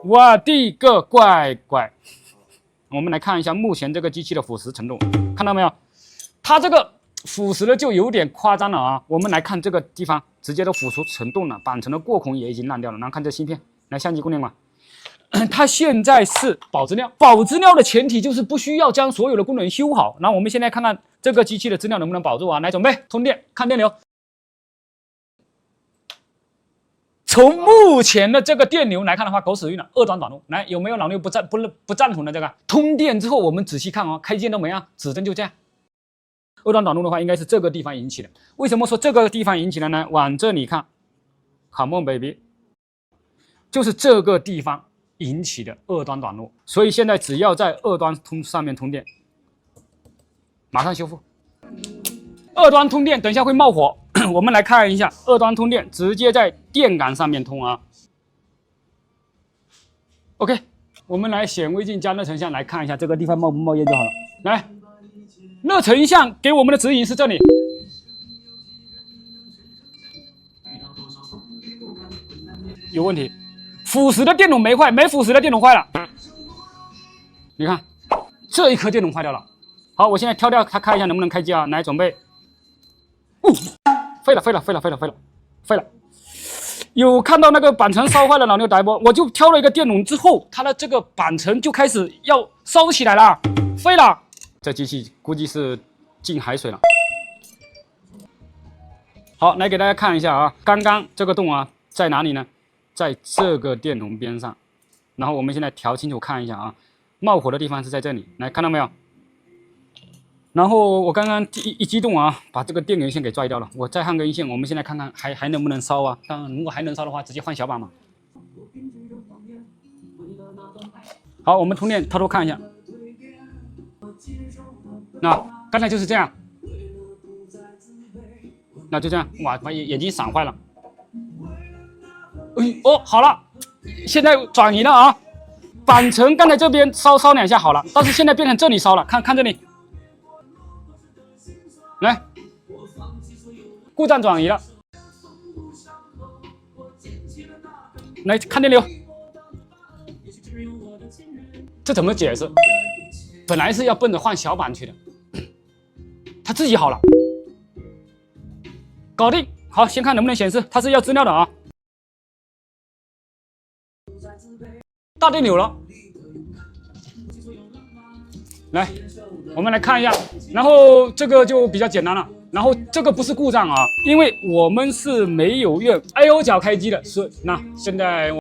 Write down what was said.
我的个乖乖！我们来看一下目前这个机器的腐蚀程度，看到没有？它这个腐蚀的就有点夸张了啊！我们来看这个地方，直接都腐蚀成洞了，板层的过孔也已经烂掉了。然后看这芯片，来相机供电管，它现在是保质料，保质料的前提就是不需要将所有的功能修好。那我们现在看看这个机器的质量能不能保住啊？来，准备通电，看电流。从目前的这个电流来看的话，狗屎运了，二端短路。来，有没有老六不赞同的这个？通电之后，我们仔细看哦，开键都没啊，指针就这样。二端短路的话，应该是这个地方引起的。为什么说这个地方引起的呢？往这里看 ，Come on baby， 就是这个地方引起的二端短路。所以现在只要在二端上面通电，马上修复。二端通电，等一下会冒火。我们来看一下二端通电，直接在电杆上面通啊。OK， 我们来显微镜加热成像来看一下这个地方冒不冒烟就好了。来，热成像给我们的指引是这里。有问题，腐蚀的电容没坏，没腐蚀的电容坏了。你看，这一颗电容坏掉了。好，我现在挑掉它，看一下能不能开机啊。来，准备。废了！有看到那个板层烧坏了，老六打一波，我就挑了一个电容之后，它的这个板层就开始要烧起来了，废了。这机器估计是进海水了。好，来给大家看一下啊，刚刚这个洞啊在哪里呢？在这个电容边上。然后我们现在调清楚看一下啊，冒火的地方是在这里，来看到没有？然后我刚刚一激动啊，把这个电源线给拽掉了。我再焊根线，我们现在看看还能不能烧啊？当然，如果还能烧的话，直接换小板嘛。好，我们通电偷偷看一下。那刚才就是这样，那就这样，哇，把眼睛闪坏了。哦，好了，现在转移了啊。板层刚才这边烧两下好了，但是现在变成这里烧了，看这里。来，故障转移了。来看电流，这怎么解释？本来是要奔着换小板去的，它自己好了，搞定。好，先看能不能显示，它是要资料的啊。大电流了，来。我们来看一下，然后这个就比较简单了。然后这个不是故障啊，因为我们是没有用 AO 脚开机的，是那现在。